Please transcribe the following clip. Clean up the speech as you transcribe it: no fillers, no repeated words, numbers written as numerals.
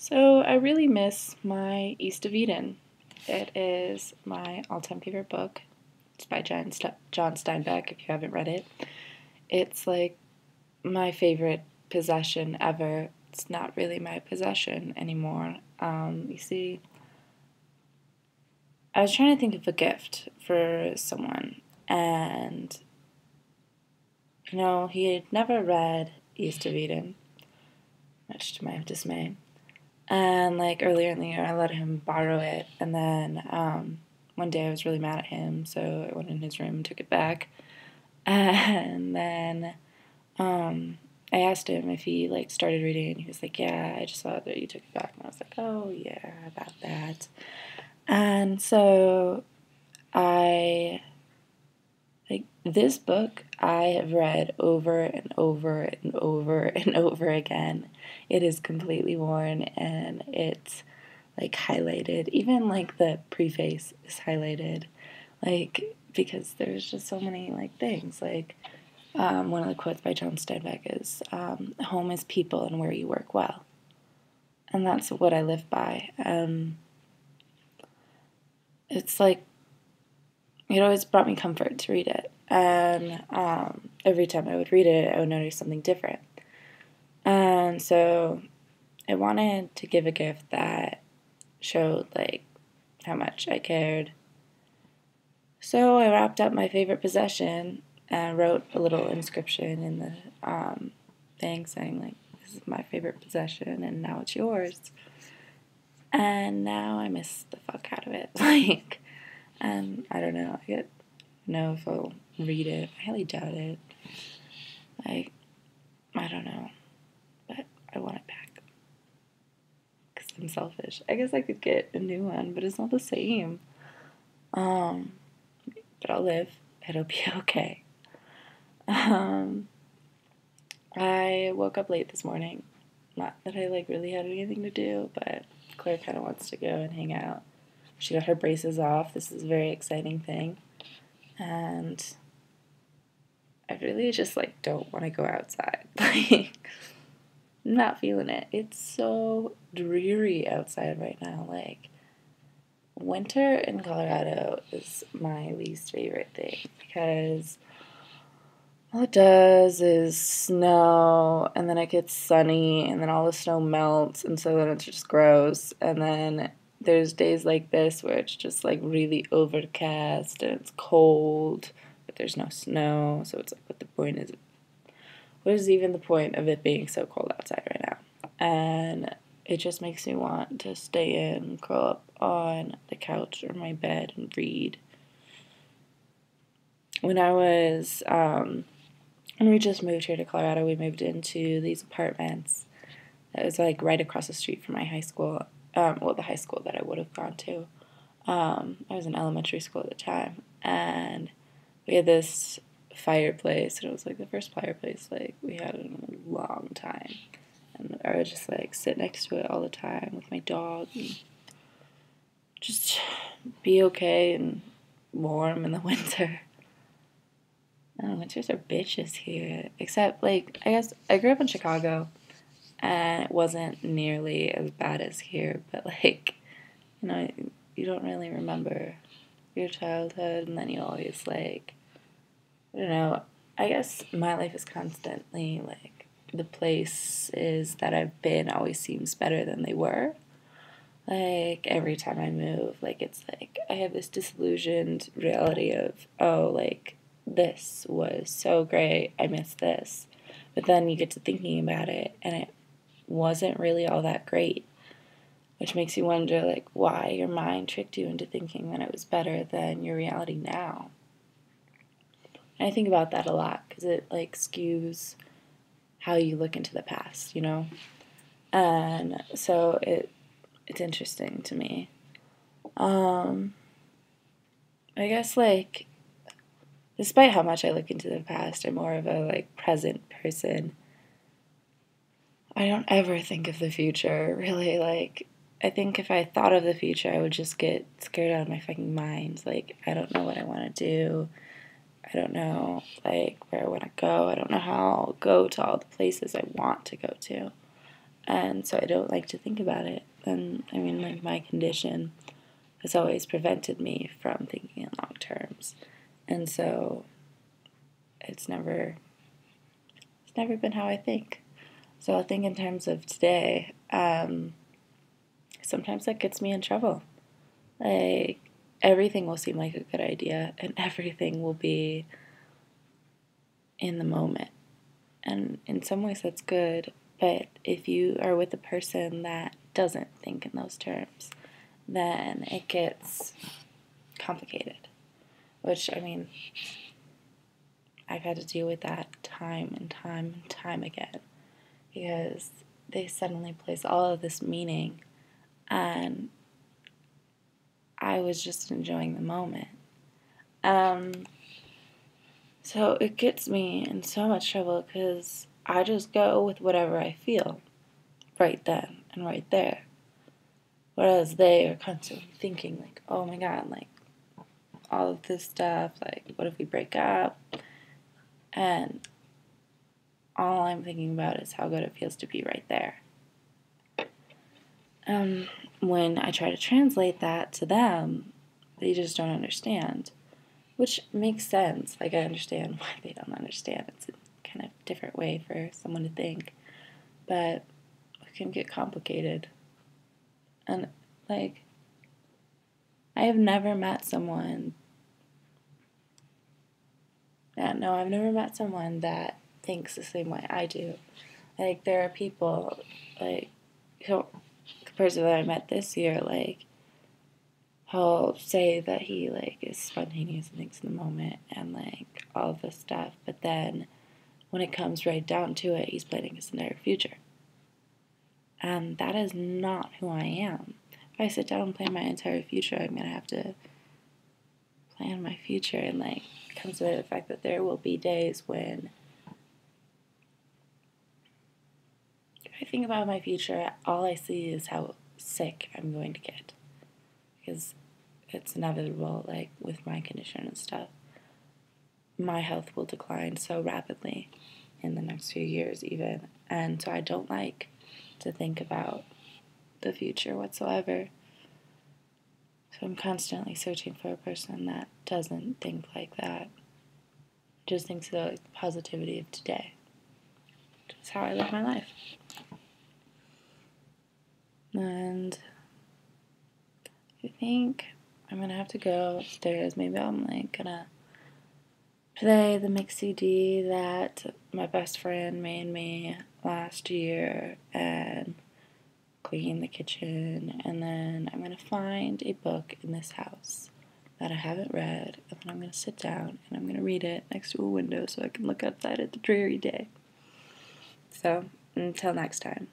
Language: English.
So I really miss my East of Eden. It is my all-time favorite book. It's by John Steinbeck, if you haven't read it. It's like my favorite possession ever. It's not really my possession anymore. You see, I was trying to think of a gift for someone, and he had never read East of Eden, much to my dismay. And like earlier in the year, I let him borrow it, and then one day I was really mad at him, so I went in his room and took it back. And then I asked him if he like started reading, and he was like, "Yeah, I just saw that you took it back." And I was like, "Oh yeah, about that." And so I like this book I have read over and over and over and over again. It is completely worn and it's like highlighted. Even like the preface is highlighted. Like because there's just so many like things. Like one of the quotes by John Steinbeck is home is people and where you work well. And that's what I live by. It's like it always brought me comfort to read it. And every time I would read it, I would notice something different. And so I wanted to give a gift that showed like how much I cared. So I wrapped up my favorite possession and wrote a little inscription in the thing saying like, "This is my favorite possession, and now it's yours." And now I miss the fuck out of it. Like, and I don't know. I don't know if I'll read it. I highly doubt it. Like, I don't know, but I want it back because I'm selfish. I guess I could get a new one, but it's not the same. But I'll live. It'll be okay. I woke up late this morning. Not that I like really had anything to do, but Claire kind of wants to go and hang out. She got her braces off. This is a very exciting thing. And I really just like don't want to go outside. Like I'm not feeling it. It's so dreary outside right now. Like winter in Colorado is my least favorite thing because all it does is snow, and then it gets sunny, and then all the snow melts, and so then it's just gross. And then there's days like this where it's just like really overcast and it's cold, but there's no snow. So it's like, what the point is? What is even the point of it being so cold outside right now? And it just makes me want to stay in, curl up on the couch or my bed and read. When I was when we just moved here to Colorado, we moved into these apartments. It was like right across the street from my high school. The high school that I would have gone to. I was in elementary school at the time, and we had this fireplace, and it was like the first fireplace like we had in a long time. And I would just like sit next to it all the time with my dog and just be okay and warm in the winter. Oh, winters are bitches here. Except, like, I guess I grew up in Chicago, and it wasn't nearly as bad as here, but, like, you don't really remember your childhood, and then you always, like, I don't know, I guess my life is constantly, like, the places that I've been always seems better than they were. Like, every time I move, like, it's like I have this disillusioned reality of, oh, like, this was so great, I miss this. But then you get to thinking about it, and it wasn't really all that great, which makes you wonder, like, why your mind tricked you into thinking that it was better than your reality now. And I think about that a lot, because it, like, skews how you look into the past, you know? And so it's interesting to me. I guess, like, despite how much I look into the past, I'm more of a, like, present person. I don't ever think of the future, really. Like, I think if I thought of the future, I would just get scared out of my fucking mind. Like, I don't know what I want to do. I don't know, like, where I want to go. I don't know how I'll go to all the places I want to go to. And so I don't like to think about it. And I mean, like, my condition has always prevented me from thinking in long terms. And so it's never been how I think. So I'll think in terms of today. Sometimes that gets me in trouble. Like, everything will seem like a good idea, and everything will be in the moment. And in some ways, that's good. But if you are with a person that doesn't think in those terms, then it gets complicated. Which, I mean, I've had to deal with that time and time and time again. Because they suddenly place all of this meaning, and I was just enjoying the moment. So it gets me in so much trouble because I just go with whatever I feel right then and right there. Whereas they are constantly thinking, like, oh my God, like, all of this stuff, like, what if we break up? And all I'm thinking about is how good it feels to be right there. When I try to translate that to them, they just don't understand, which makes sense. Like, I understand why they don't understand. It's a kind of different way for someone to think, but it can get complicated. And, like, I have never met someone. No, I've never met someone that thinks the same way I do. Like, there are people, like, the person that I met this year, like, he'll say that he, like, is spontaneous and thinks in the moment and, like, all of this stuff, but then when it comes right down to it, he's planning his entire future. And that is not who I am. If I sit down and plan my entire future, I'm going to have to plan my future and, like, consider the fact that there will be days when if I think about my future, all I see is how sick I'm going to get. Because it's inevitable, like, with my condition and stuff. My health will decline so rapidly in the next few years, even. And so I don't like to think about the future whatsoever. So I'm constantly searching for a person that doesn't think like that. Just thinks the positivity of today. That's how I live my life. And I think I'm gonna have to go upstairs. Maybe I'm like gonna play the mix CD that my best friend made me last year and clean the kitchen, and then I'm gonna find a book in this house that I haven't read, and then I'm gonna sit down and I'm gonna read it next to a window so I can look outside at the dreary day. So, until next time.